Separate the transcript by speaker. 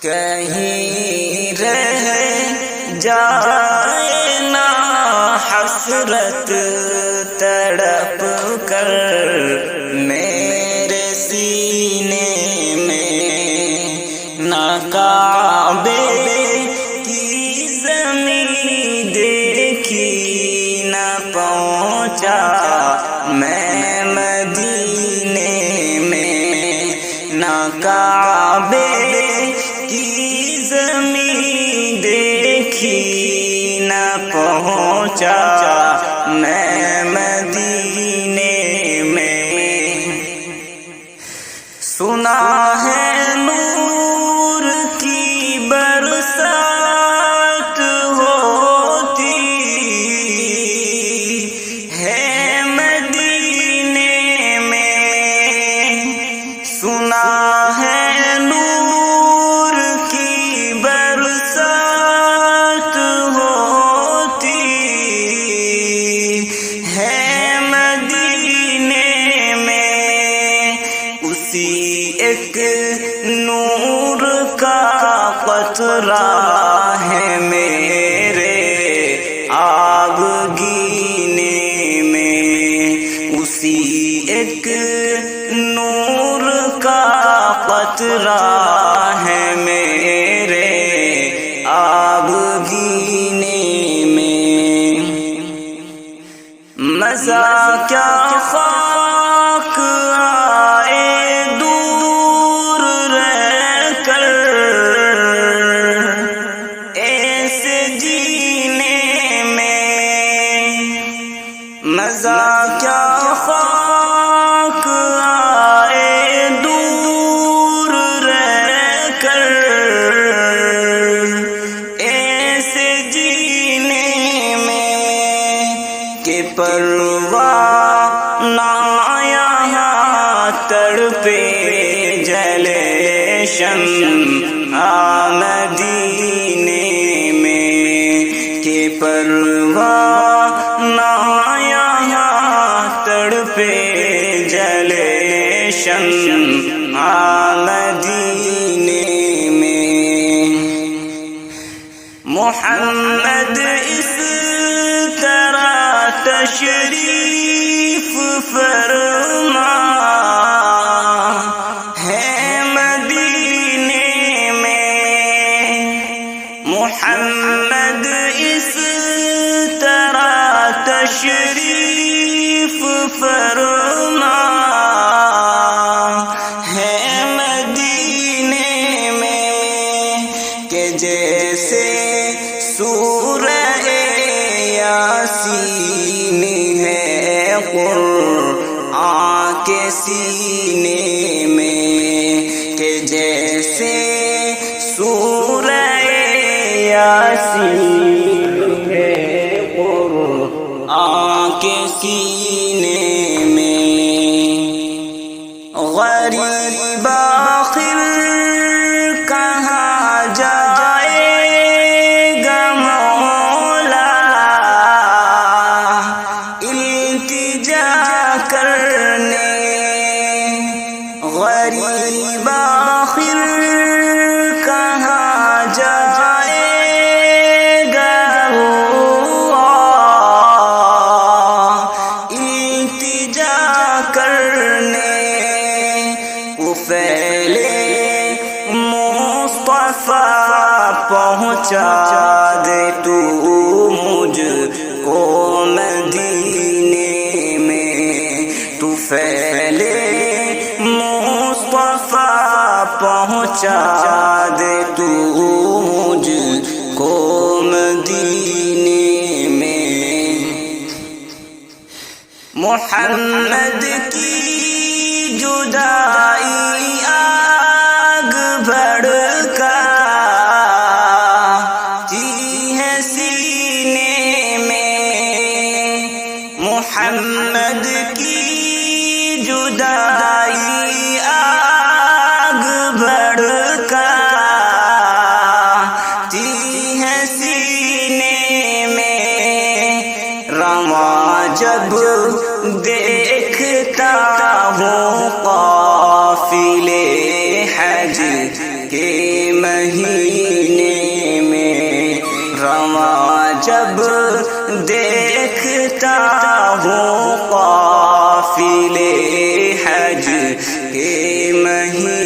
Speaker 1: کہیں رہ جائے نہ حسرت تڑپ کر میرے سینے میں، نہ کعبے کی زمین دیکھی نہ پہنچا میں مدینے میں، نہ کعبے کی زمین دیکھی نہ پہنچا میں مدینے میں، سنا ہے نور کی برسات ہوتی ہے مدینے میں، سنا ہے ایک نور کا قطرہ ہے میرے آبگینے میں، اسی ایک نور کا قطرہ ہے میرے آبگینے میں، مزہ کیا خاک مزہ کیا خاک آئے دور رہ کر ایسے جینے میں، کہ پرواہ نہ یہاں تڑپے جلے شمع مدینے میں، کہ پرواہ نہ تڑپے جلے شمع مدینے میں، محمد اس طرح تشریف فرما ہے مدینے میں، محمد اس طرح تشریف فرما ہے مدینے میں، کہ جیسے سورہ یاسین ہے قرآن کے سینے میں، کہ جیسے سورہ یاسین ہے قرآن کے سینے میں، غریب آخر کہاں جائے گا مولا التجا کرنے، غریب آخر کہاں جائے پہنچا دے تو مجھ کو مدینے میں، تو پہلے مصطفیٰ پہنچا دے تو مجھ کو مدینے میں، محمد کی جدائی آگ بھڑکا محمد کی جدائی آگ بھڑکا تی ہے سینے میں، رواں جب دیکھتا ہوں قافلے حج کے مہینے میں رواں جب دیکھتا ہوں قافلے حج کے مہینے